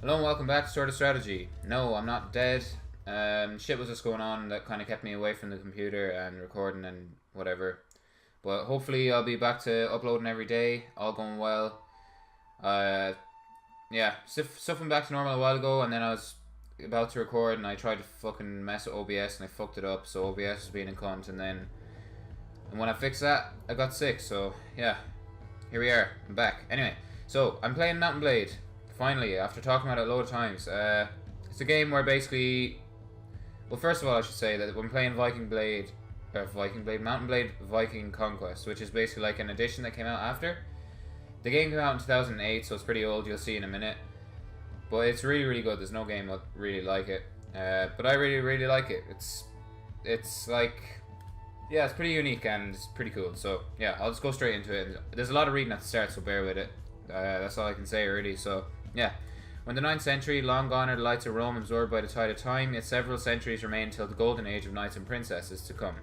Hello and welcome back to Sorta Strategy. No, I'm not dead. Shit was just going on that kind of kept me away from the computer and recording and whatever. But hopefully I'll be back to uploading every day, all going well. Yeah, stuff went back to normal a while ago, and then I was about to record and I tried to fucking mess with OBS and I fucked it up, so OBS was being a cunt, and when I fixed that, I got sick, so yeah. Here we are, I'm back. Anyway, so I'm playing Mount & Blade. Finally, after talking about it a load of times. It's a game where basically... Well, first of all, I should say that when playing Mount & Blade Viking Conquest, which is basically like an edition that came out after. The game came out in 2008, so it's pretty old, you'll see in a minute. But it's really, really good. There's no game that really like it. But I really, really like it. It's like... Yeah, it's pretty unique and it's pretty cool. So, yeah, I'll just go straight into it. There's a lot of reading at the start, so bear with it. That's all I can say, really. So, yeah. When the 9th century, long gone are the lights of Rome absorbed by the tide of time, yet several centuries remain until the golden age of knights and princesses to come.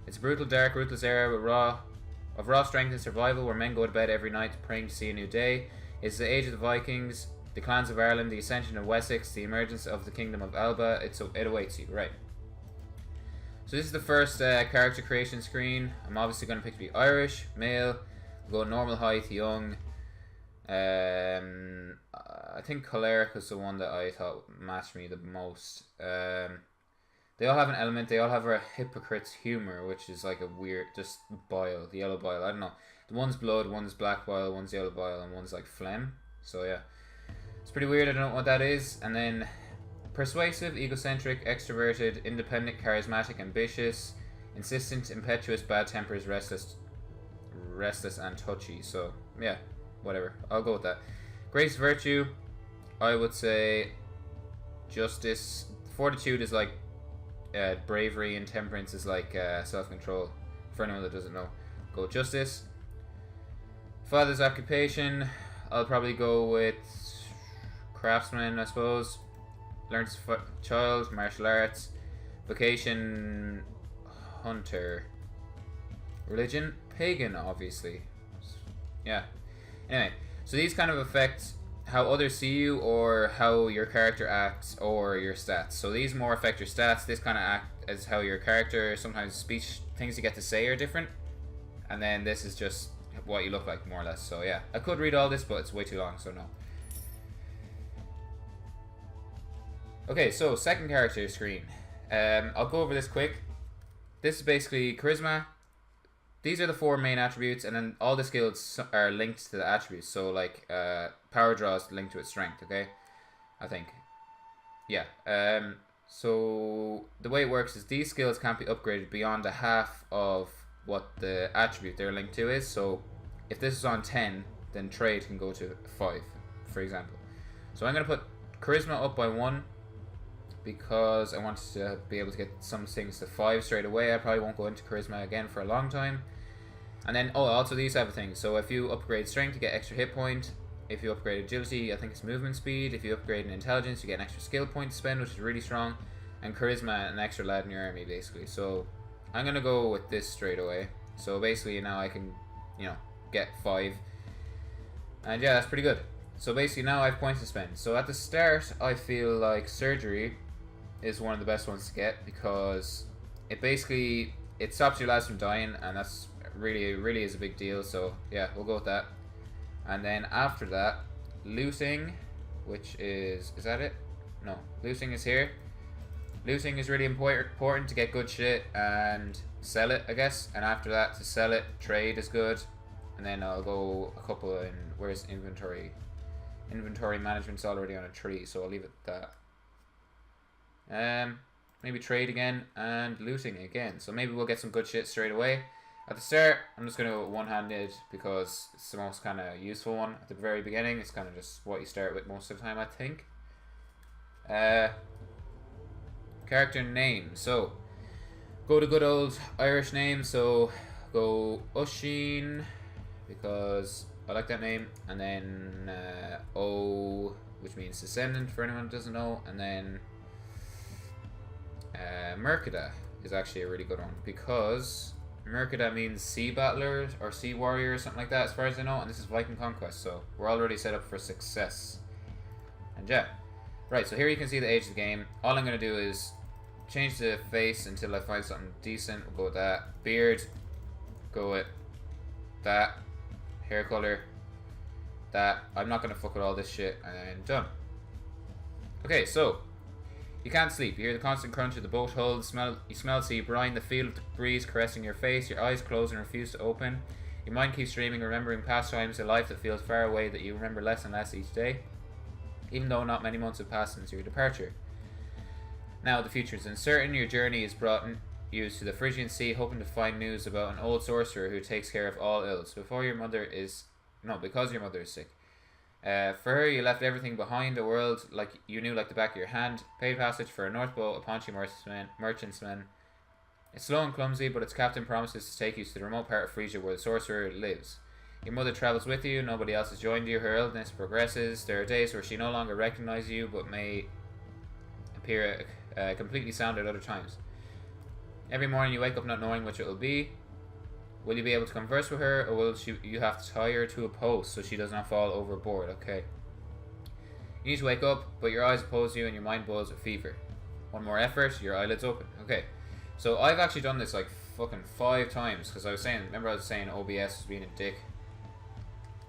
It's a brutal, dark, ruthless era of raw strength and survival, where men go to bed every night praying to see a new day. It's the age of the Vikings, the clans of Ireland, the ascension of Wessex, the emergence of the kingdom of Alba. It awaits you, right? So this is the first character creation screen. I'm obviously going to pick to be Irish, male, go normal height, young. I think choleric was the one that I thought matched me the most. They all have an element. They all have a hypocrite's humor, which is like a weird, just bile, the yellow bile. I don't know. The one's blood, one's black bile, one's yellow bile, and one's like phlegm. So yeah, it's pretty weird. I don't know what that is. And then persuasive, egocentric, extroverted, independent, charismatic, ambitious, insistent, impetuous, bad tempers, restless, and touchy. So yeah, whatever. I'll go with that. Grace, virtue, I would say justice. Fortitude is like bravery, and temperance is like self-control. For anyone that doesn't know, go with justice. Father's occupation, I'll probably go with craftsman, I suppose. Learns child, martial arts. Vocation, hunter. Religion, pagan, obviously. Yeah. Anyway, so these kind of affect how others see you, or how your character acts, or your stats. So these more affect your stats. This kind of act as how your character, sometimes speech, things you get to say are different. And then this is just what you look like, more or less. So yeah, I could read all this, but it's way too long, so no. Okay, so second character screen. I'll go over this quick. This is basically charisma. These are the 4 main attributes, and then all the skills are linked to the attributes. So like power draw is linked to its strength, okay? I think. Yeah. So the way it works is these skills can't be upgraded beyond a half of what the attribute they're linked to is. So if this is on 10, then trade can go to 5, for example. So I'm going to put charisma up by 1, because I wanted to be able to get some things to 5 straight away. I probably won't go into charisma again for a long time. And then, also these type of things. So if you upgrade strength, you get extra hit point. If you upgrade agility, I think it's movement speed. If you upgrade in intelligence, you get an extra skill point to spend, which is really strong. And charisma, an extra lad in your army, basically. So I'm going to go with this straight away. So basically now I can, get 5. And yeah, that's pretty good. So basically now I have points to spend. So at the start, I feel like surgery is one of the best ones to get, because it stops your lads from dying, and that's really is a big deal. So yeah, we'll go with that. And then after that, looting, which is that it? No, looting is here. Looting is really important to get good shit and sell it, I guess. And after that, to sell it, trade is good. And then I'll go a couple in, where's inventory? Inventory management's already on a tree, so I'll leave it at that. Maybe trade again and looting again. So maybe we'll get some good shit straight away. At the start, I'm just going to go one-handed, because it's the most kind of useful one. At the very beginning, it's kind of just what you start with most of the time, I think. Character name. So, go to good old Irish name. So, go Oisin, because I like that name. And then O, which means descendant, for anyone who doesn't know. And then Mercada is actually a really good one, because Mercada means sea battler or sea warrior or something like that, as far as I know, and this is Viking Conquest, so we're already set up for success. And yeah. Right, so here you can see the age of the game. All I'm going to do is change the face until I find something decent. We'll go with that. Beard. Go with that. Hair color. That. I'm not going to fuck with all this shit. And done. Okay, so. You can't sleep. You hear the constant crunch of the boat hull. You smell sea brine. The feel of the breeze caressing your face. Your eyes close and refuse to open. Your mind keeps dreaming, remembering past times, a life that feels far away that you remember less and less each day, even though not many months have passed since your departure. Now the future is uncertain. Your journey has brought you to the Frisian Sea, hoping to find news about an old sorcerer who takes care of all ills. Because your mother is sick. For her, you left everything behind, a world like you knew like the back of your hand. Paid passage for a North boat, a paunchy merchantman. It's slow and clumsy, but its captain promises to take you to the remote part of Frisia where the sorcerer lives. Your mother travels with you, nobody else has joined you, her illness progresses. There are days where she no longer recognizes you, but may appear completely sound at other times. Every morning you wake up not knowing which it will be. Will you be able to converse with her, or will you have to tie her to a post so she does not fall overboard? Okay. You need to wake up, but your eyes oppose you and your mind boils with fever. One more effort, your eyelids open. Okay. So I've actually done this like fucking 5 times, because I was saying OBS was being a dick.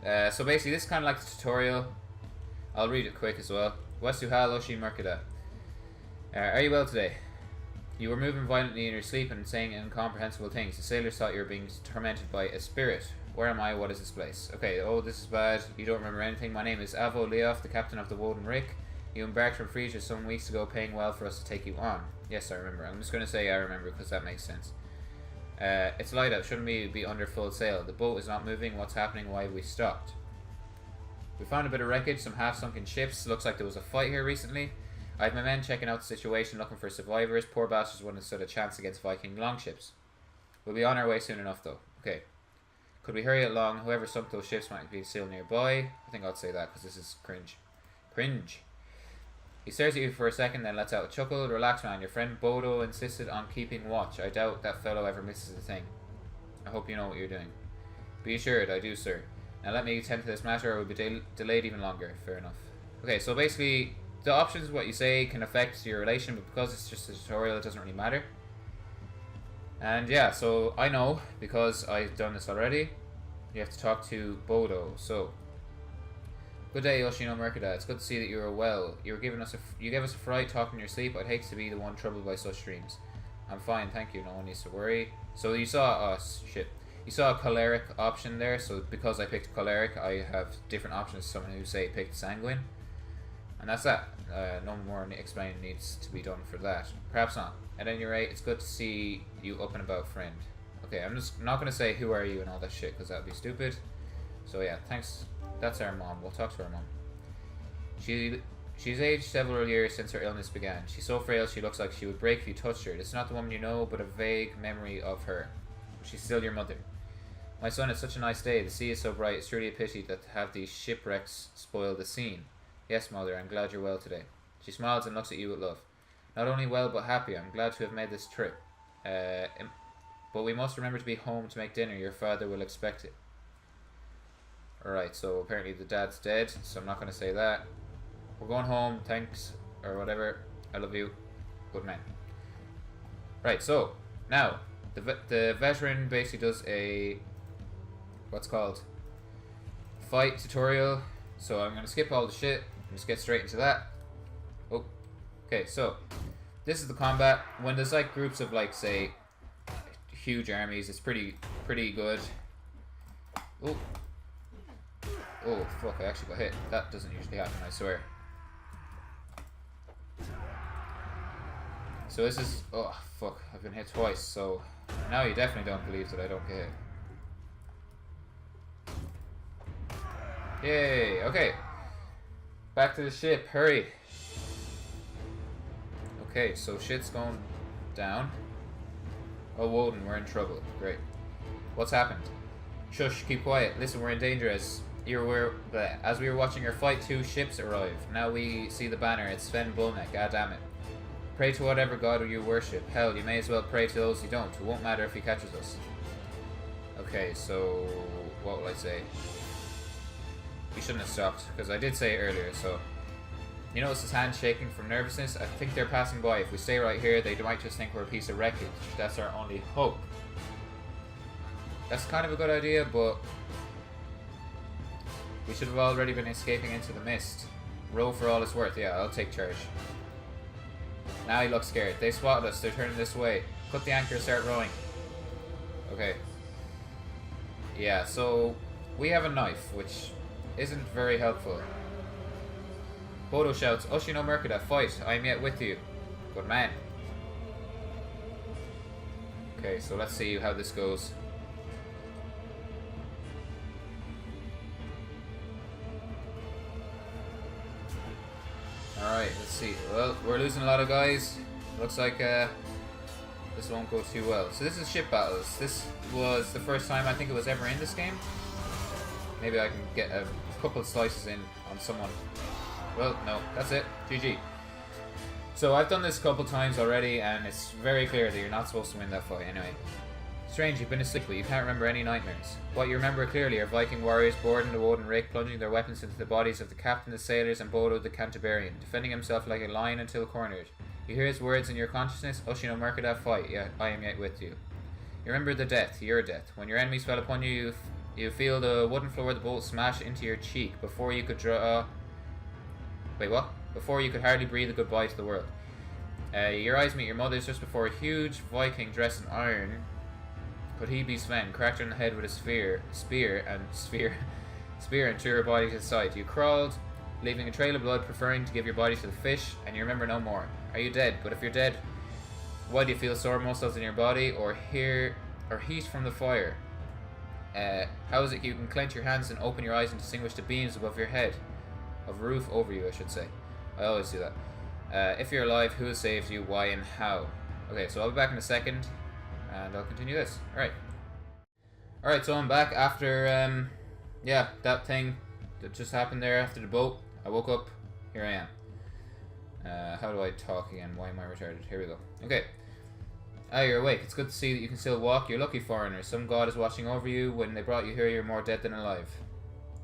So basically this is kind of like the tutorial. I'll read it quick as well. Westuhal Oshi Merkada. Are you well today? You were moving violently in your sleep and saying incomprehensible things. The sailors thought you were being tormented by a spirit. Where am I? What is this place? Okay, oh, this is bad. You don't remember anything. My name is Avo Leof, the captain of the Woden Rick. You embarked from Frisia some weeks ago, paying well for us to take you on. Yes, I remember. I'm just going to say I remember because that makes sense. It's light out. Shouldn't we be under full sail? The boat is not moving. What's happening? Why have we stopped? We found a bit of wreckage, some half-sunken ships. Looks like there was a fight here recently. I have my men checking out the situation, looking for survivors. Poor bastards wouldn't have stood a chance against Viking longships. We'll be on our way soon enough, though. Okay. Could we hurry it along? Whoever sunk those ships might be still nearby. I think I'll say that because this is cringe. Cringe. He stares at you for a second, then lets out a chuckle. Relax, man. Your friend Bodo insisted on keeping watch. I doubt that fellow ever misses a thing. I hope you know what you're doing. Be assured, I do, sir. Now let me attend to this matter, or we'll be delayed even longer. Fair enough. Okay, so basically, the options, what you say, can affect your relation, but because it's just a tutorial, it doesn't really matter. And yeah, so I know, because I've done this already, you have to talk to Bodo. So, good day, Yoshino Merkada. It's good to see that you are well. You gave us a fright talking in your sleep. I'd hate to be the one troubled by such dreams. I'm fine, thank you. No one needs to worry. So you saw, you saw a choleric option there. So because I picked choleric, I have different options to someone who say picked sanguine. And that's that. No more explaining needs to be done for that. Perhaps not. At any rate, it's good to see you up and about, friend. Okay, I'm just not going to say who are you and all that shit, because that would be stupid. So yeah, thanks. That's our mom. We'll talk to our mom. She's aged several years since her illness began. She's so frail she looks like she would break if you touched her. It's not the woman you know, but a vague memory of her. She's still your mother. My son, it's such a nice day. The sea is so bright. It's truly a pity that to have these shipwrecks spoil the scene. Yes, mother, I'm glad you're well today. She smiles and looks at you with love. Not only well, but happy. I'm glad to have made this trip. But we must remember to be home to make dinner. Your father will expect it. Alright, so apparently the dad's dead, so I'm not going to say that. We're going home, thanks, or whatever. I love you. Good man. Right, so, now, the veteran basically does a, what's called, fight tutorial. So I'm going to skip all the shit and just get straight into that. Oh, okay, so, this is the combat. When there's like groups of like, say, huge armies, it's pretty good. Oh. Oh, fuck, I actually got hit. That doesn't usually happen, I swear. So this is... Oh, fuck, I've been hit twice, so... Now you definitely don't believe that I don't get hit. Yay, okay. Back to the ship, hurry. Okay, so shit's going down. Oh, Woden, we're in trouble. Great. What's happened? Shush, keep quiet. Listen, we're in danger as we were watching your fight, 2 ships arrive. Now we see the banner. It's Sven Bullneck. God damn it. Pray to whatever god you worship. Hell, you may as well pray to those you don't. It won't matter if he catches us. Okay, so what will I say? We shouldn't have stopped, because I did say it earlier, so You notice his hand shaking from nervousness. I think they're passing by. If we stay right here, they might just think we're a piece of wreckage. That's our only hope. That's kind of a good idea, but we should have already been escaping into the mist. Row for all it's worth. Yeah, I'll take charge. Now he looks scared. They spotted us. They're turning this way. Cut the anchor, start rowing. Okay. Yeah, so we have a knife, which isn't very helpful. Bodo shouts, Ushino Merkada, fight. I am yet with you. Good man. Okay, so let's see how this goes. Alright, let's see. Well, we're losing a lot of guys. Looks like this won't go too well. So this is ship battles. This was the first time I think it was ever in this game. Maybe I can get a couple slices in on someone. Well, no, that's it. GG. So I've done this a couple times already, and it's very clear that you're not supposed to win that fight anyway. Strange, you've been asleep, but you can't remember any nightmares. What you remember clearly are Viking warriors boarding the Woden Rick, plunging their weapons into the bodies of the captain, the sailors, and Bodo the Canterburyan, defending himself like a lion until cornered. You hear his words in your consciousness, Ushino Merkada, fight, yeah, I am yet with you. You remember the death, your death. When your enemies fell upon you, you feel the wooden floor of the boat smash into your cheek before you could draw... Wait, what? Before you could hardly breathe a goodbye to the world. Your eyes meet your mother's just before a huge Viking dressed in iron... Could he be Sven, cracked her in the head with a spear and threw her body to the side. You crawled, leaving a trail of blood, preferring to give your body to the fish, and you remember no more. Are you dead? But if you're dead, why do you feel sore muscles in your body, or heat from the fire? How is it you can clench your hands and open your eyes and distinguish the beams above your head? Of roof over you, I should say. I always do that. If you're alive, who has saved you, why, and how? Okay, so I'll be back in a second. And I'll continue this. Alright, so I'm back after, yeah, that thing that just happened there after the boat. I woke up. Here I am. How do I talk again? Why am I retarded? Here we go. Okay. Ah, you're awake. It's good to see that you can still walk. You're lucky, foreigner. Some god is watching over you. When they brought you here, you're more dead than alive.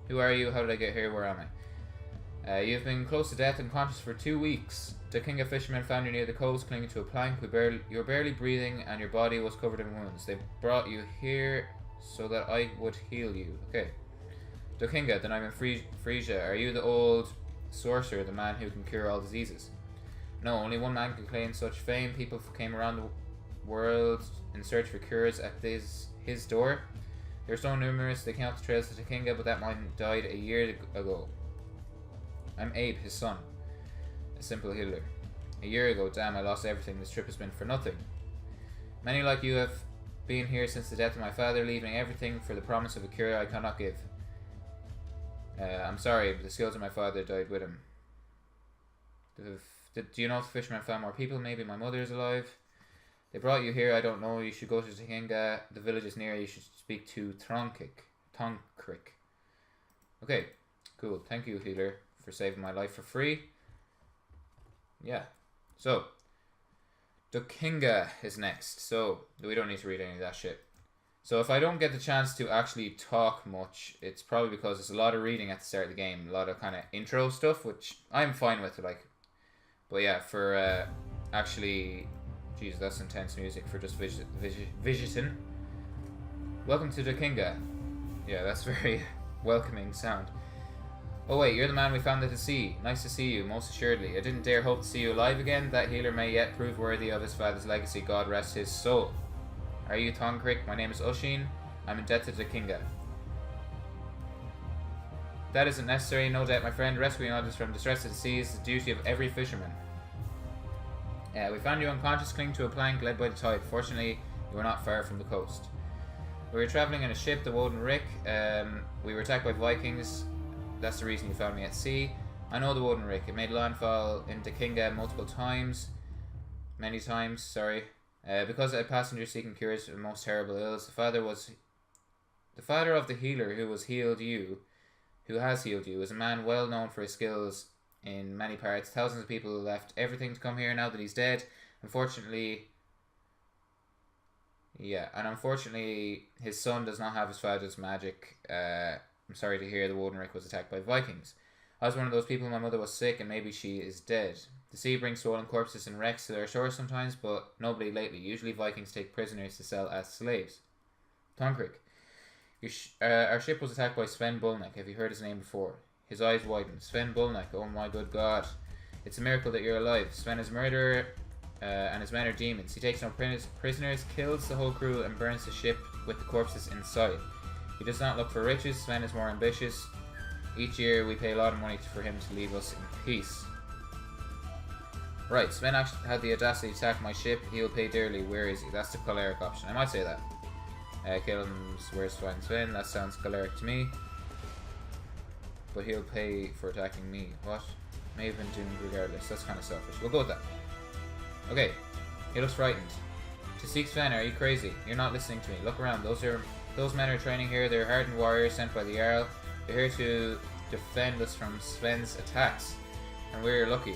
Who are you? How did I get here? Where am I? You've been close to death and conscious for 2 weeks. The king of fishermen found you near the coast, clinging to a plank. You were barely breathing, and your body was covered in wounds. They brought you here so that I would heal you. Okay. Dokinga, then I'm in Frisia. Are you the old sorcerer, the man who can cure all diseases? No, only one man can claim such fame. People came around the world in search for cures at his door. They're so numerous they count the trails to Dokinga, but that man died a year ago. I'm Abe, his son. A simple healer. A year ago, damn, I lost everything. This trip has been for nothing. Many like you have been here since the death of my father, leaving everything for the promise of a cure I cannot give. I'm sorry, but the skills of my father died with him. Do you know if the fishermen found more people? Maybe my mother is alive. They brought you here, I don't know. You should go to Tahinga. The village is near. You should speak to Tonkrik. Okay, cool. Thank you, healer, for saving my life for free. Yeah. So, Dokinga is next. So, we don't need to read any of that shit. So, if I don't get the chance to actually talk much, it's probably because there's a lot of reading at the start of the game. A lot of kind of intro stuff, which I'm fine with, like. But yeah, for actually... Jeez, that's intense music for just visiting. Welcome to Dokinga. Yeah, that's very welcoming sound. Oh wait, you're the man we found at the sea. Nice to see you, most assuredly. I didn't dare hope to see you alive again. That healer may yet prove worthy of his father's legacy. God rest his soul. Are you Tonkrik? My name is Ushin. I'm in debt to Dokinga. That isn't necessary, no doubt, my friend. Rescuing others from distress at the sea is the duty of every fisherman. We found you unconscious, clinging to a plank led by the tide. Fortunately, you were not far from the coast. We were travelling in a ship, the Woden Rick. We were attacked by Vikings. That's the reason you found me at sea. I know the Woden Rick. It made landfall in Dokinga multiple times. Many times, sorry. Because a passenger seeking cures for the most terrible ills. The father of the healer who has healed you, is a man well known for his skills in many parts. Thousands of people left everything to come here now that he's dead. Unfortunately, his son does not have his father's magic. I'm sorry to hear the Woden Rick was attacked by Vikings. I was one of those people. My mother was sick, and maybe she is dead. The sea brings stolen corpses and wrecks to their shores sometimes, but nobody lately. Usually Vikings take prisoners to sell as slaves. Toncrick. Our ship was attacked by Sven Bullneck. Have you heard his name before? His eyes widened. Sven Bullneck, oh my good god. It's a miracle that you're alive. Sven is a murderer, and his men are demons. He takes no prisoners, kills the whole crew, and burns the ship with the corpses inside. He does not look for riches. Sven is more ambitious. Each year we pay a lot of money for him to leave us in peace. Right, Sven actually had the audacity to attack my ship. He'll pay dearly. Where is he? That's the choleric option. I might say that. Caleb's where's Sven? That sounds choleric to me. But he'll pay for attacking me. What? May have been doomed regardless. That's kind of selfish. We'll go with that. Okay. He looks frightened. To seek Sven, are you crazy? You're not listening to me. Look around. Those men are training here. They're hardened warriors sent by the Earl. They're here to defend us from Sven's attacks. And we're lucky.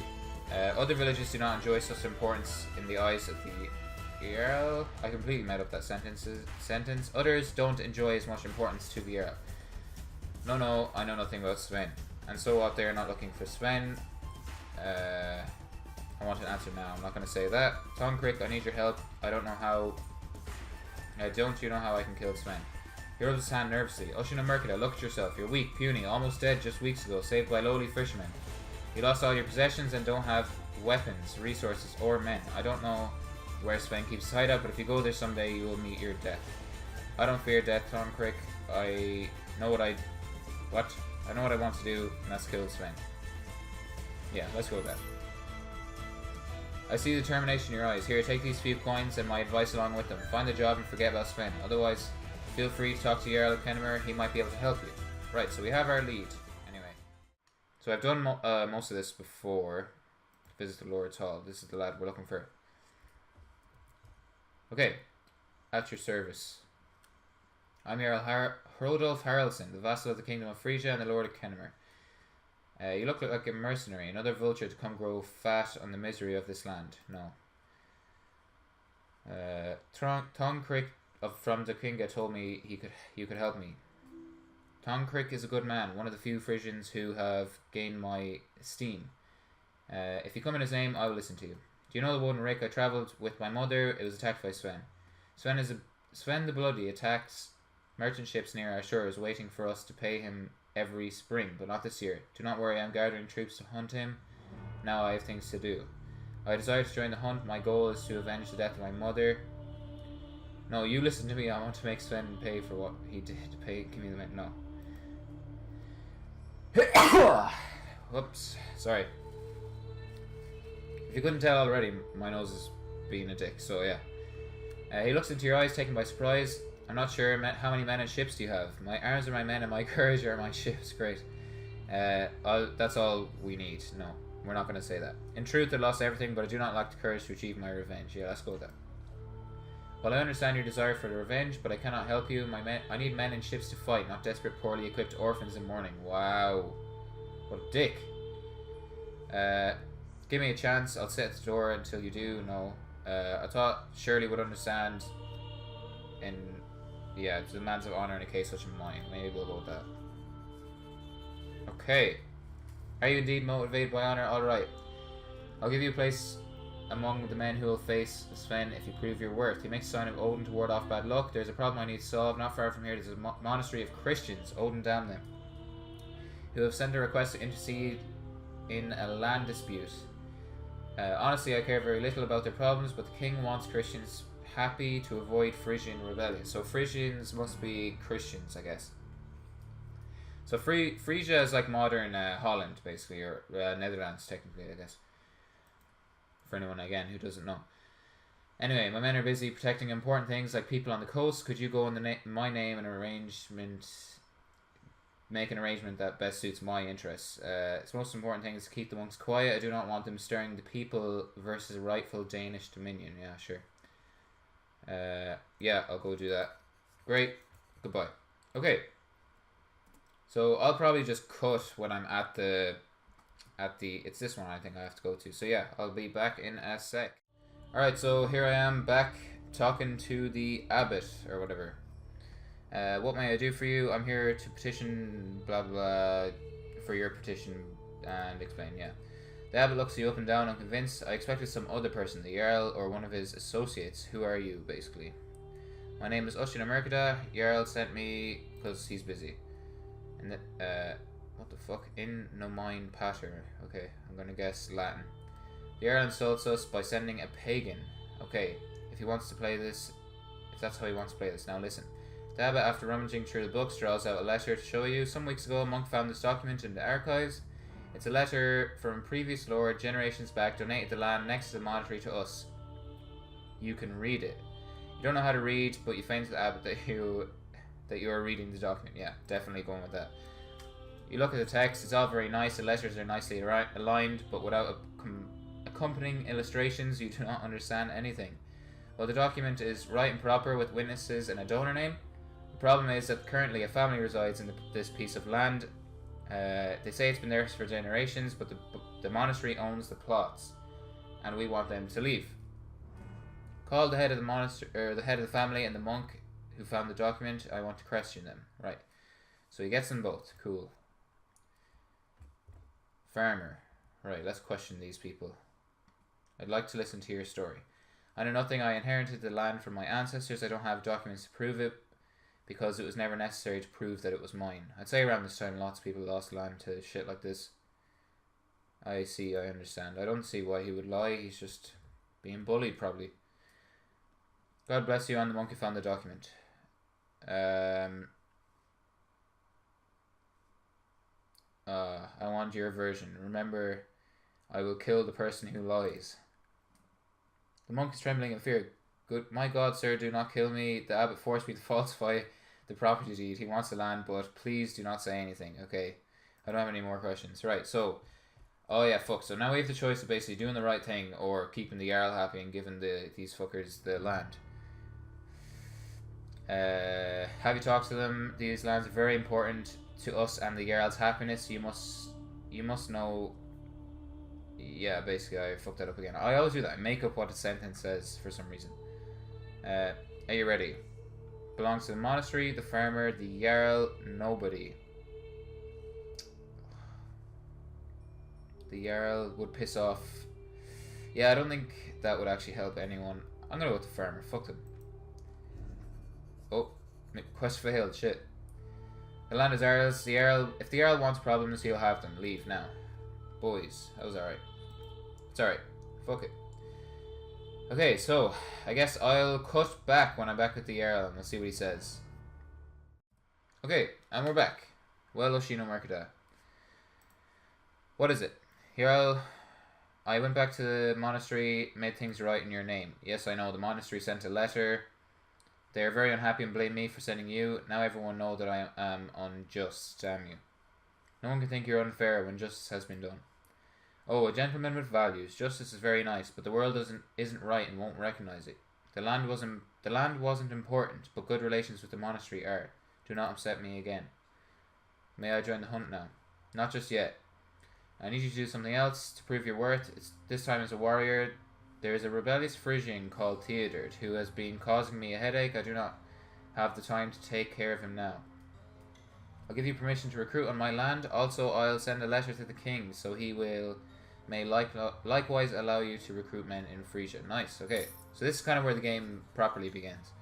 Other villages do not enjoy such importance in the eyes of the Earl. I completely made up that sentence. Others don't enjoy as much importance to the Earl. No, I know nothing about Sven. And so out there not looking for Sven. I want an answer now. I'm not going to say that. Toncrick, I need your help. I don't know how... don't you know how I can kill Sven? He rubs his hand nervously. Ushina Mercada, look at yourself. You're weak, puny, almost dead just weeks ago, saved by lowly fishermen. You lost all your possessions and don't have weapons, resources, or men. I don't know where Sven keeps his hideout, but if you go there someday, you will meet your death. I don't fear death, Toncrick. I know what I want to do, and that's kill Sven. Yeah, let's go with that. I see determination in your eyes. Here, take these few coins and my advice along with them. Find a job and forget about Sven. Otherwise, feel free to talk to the Earl of Kenmure. He might be able to help you. Right, so we have our lead. Anyway. So I've done most of this before. Visit the Lord's Hall. This is the lad we're looking for. Okay. At your service. I'm Earl Hrodulf Haraldson, the vassal of the Kingdom of Frisia and the Lord of Kenmure. You look like a mercenary, another vulture to come grow fat on the misery of this land. No. Toncrick from the Kinga told me you could help me. Toncrick is a good man, one of the few Frisians who have gained my esteem. If you come in his name, I will listen to you. Do you know the one Rick I travelled with my mother? It was attacked by Sven. Sven the Bloody attacks merchant ships near our shores, waiting for us to pay him every spring, but not this year. Do not worry, I'm gathering troops to hunt him. Now I have things to do. I desire to join the hunt. My goal is to avenge the death of my mother. No, you listen to me. I want to make Sven pay for what he did. Give me the minute. No. Whoops. Sorry. If you couldn't tell already, my nose is being a dick, so yeah. He looks into your eyes, taken by surprise. I'm not sure how many men and ships do you have. My arms are my men and my courage are my ships. Great. That's all we need. No, we're not going to say that. In truth, I lost everything, but I do not lack the courage to achieve my revenge. Yeah, let's go with that. Well, I understand your desire for the revenge, but I cannot help you. I need men and ships to fight, not desperate, poorly equipped orphans in mourning. Wow. What a dick. Give me a chance. I'll sit at the door until you do. No. I thought Shirley would understand yeah, the demands of honor in a case such as mine. Maybe we'll go with that. Okay. Are you indeed motivated by honor? Alright. I'll give you a place among the men who will face Sven if you prove your worth. He makes a sign of Odin to ward off bad luck. There's a problem I need to solve. Not far from here, there's a monastery of Christians. Odin damn them. Who have sent a request to intercede in a land dispute. Honestly, I care very little about their problems, but the king wants Christians happy to avoid Frisian rebellion. So Frisians must be Christians, I guess. So Frisia is like modern Holland, basically, or Netherlands, technically, I guess. For anyone, again, who doesn't know. Anyway, my men are busy protecting important things like people on the coast. Could you go in my name and make an arrangement that best suits my interests? Its most important thing is to keep the monks quiet. I do not want them stirring the people versus rightful Danish dominion. Yeah, sure. Yeah, I'll go do that. Great. Goodbye. Okay. So I'll probably just cut when I'm at the it's this one I think I have to go to. So yeah, I'll be back in a sec. Alright, so here I am back talking to the abbot or whatever. What may I do for you? I'm here to petition blah blah for your petition and explain, yeah. The abbot looks you up and down, unconvinced. I expected some other person, the Earl or one of his associates. Who are you, basically? My name is Ushin Mercada. Jarl sent me because he's busy. And what the fuck? In no mine patter. Okay, I'm gonna guess Latin. The Earl insults us by sending a pagan. Okay, if he wants to play this, if that's how he wants to play this. Now listen. The abbot, after rummaging through the books, draws out a letter to show you. Some weeks ago, a monk found this document in the archives. It's a letter from a previous lord, generations back, donated the land next to the monastery to us. You can read it. You don't know how to read, but you feign to the abbot that you are reading the document. Yeah, definitely going with that. You look at the text, it's all very nice, the letters are nicely aligned, but without accompanying illustrations, you do not understand anything. Well, the document is right and proper with witnesses and a donor name. The problem is that currently a family resides in this piece of land. They say it's been theirs for generations, but the monastery owns the plots, and we want them to leave. Call the head of the monastery, or the head of the family, and the monk who found the document. I want to question them. Right. So he gets them both. Cool. Farmer. Right, let's question these people. I'd like to listen to your story. I know nothing. I inherited the land from my ancestors. I don't have documents to prove it, because it was never necessary to prove that it was mine. I'd say around this time lots of people lost land to shit like this. I see, I understand. I don't see why he would lie. He's just being bullied, probably. God bless you, and the monk who found the document. I want your version. Remember, I will kill the person who lies. The monk is trembling in fear. Good, my God, sir, do not kill me. The abbot forced me to falsify the property deed. He wants the land, but please do not say anything. Okay, I don't have any more questions. Right, so, oh yeah, fuck. So now we have the choice of basically doing the right thing or keeping the Jarl happy and giving these fuckers the land. Have you talked to them? These lands are very important to us and the Jarl's happiness. You must know. Yeah, basically I fucked that up again. I always do that. I make up what the sentence says for some reason. Are you ready? Belongs to the monastery, the farmer, the Jarl, nobody. The Jarl would piss off. Yeah, I don't think that would actually help anyone. I'm gonna go with the farmer. Fuck them. Oh, quest fulfilled. Shit. The land is ours. The Earl. If the Earl wants problems, he'll have them. Leave now. Boys, that was alright. It's alright. Fuck it. Okay, so I guess I'll cut back when I'm back with the Earl and we'll see what he says. Okay, and we're back. Well, Oshino Mercada. What is it? Earl, I went back to the monastery, made things right in your name. Yes, I know, the monastery sent a letter. They are very unhappy and blame me for sending you. Now everyone knows that I am unjust. Damn you. No one can think you're unfair when justice has been done. Oh, a gentleman with values. Justice is very nice, but the world isn't right and won't recognize it. The land wasn't important, but good relations with the monastery are. Do not upset me again. May I join the hunt now? Not just yet. I need you to do something else to prove your worth. This time as a warrior. There is a rebellious Frisian called Theodert who has been causing me a headache. I do not have the time to take care of him now. I'll give you permission to recruit on my land. Also, I'll send a letter to the king, so he may likewise allow you to recruit men in Frisia. Nice, okay. So this is kind of where the game properly begins.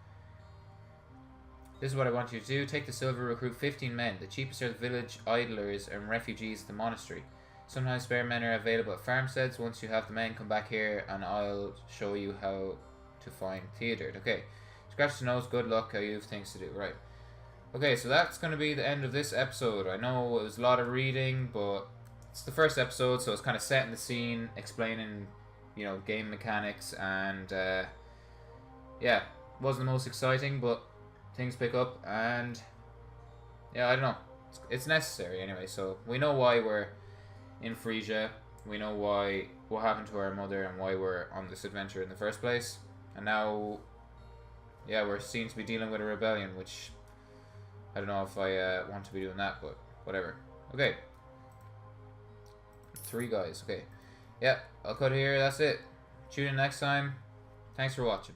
This is what I want you to do. Take the silver, recruit 15 men. The cheapest are the village idlers and refugees at the monastery. Sometimes spare men are available at farmsteads. Once you have the men, come back here and I'll show you how to find Theodert. Okay, scratch the nose, good luck, you have things to do. Right. Okay, so that's going to be the end of this episode. I know it was a lot of reading, but it's the first episode, so it's kind of setting the scene, explaining, you know, game mechanics, and yeah, wasn't the most exciting, but things pick up, and yeah, I don't know. It's necessary anyway, so we know why we're in Frisia. We know what happened to our mother and why we're on this adventure in the first place. And now, yeah, we're seen to be dealing with a rebellion, which I don't know if I want to be doing that, but whatever. Okay. 3 guys. Okay. Yeah, I'll cut here. That's it. Tune in next time. Thanks for watching.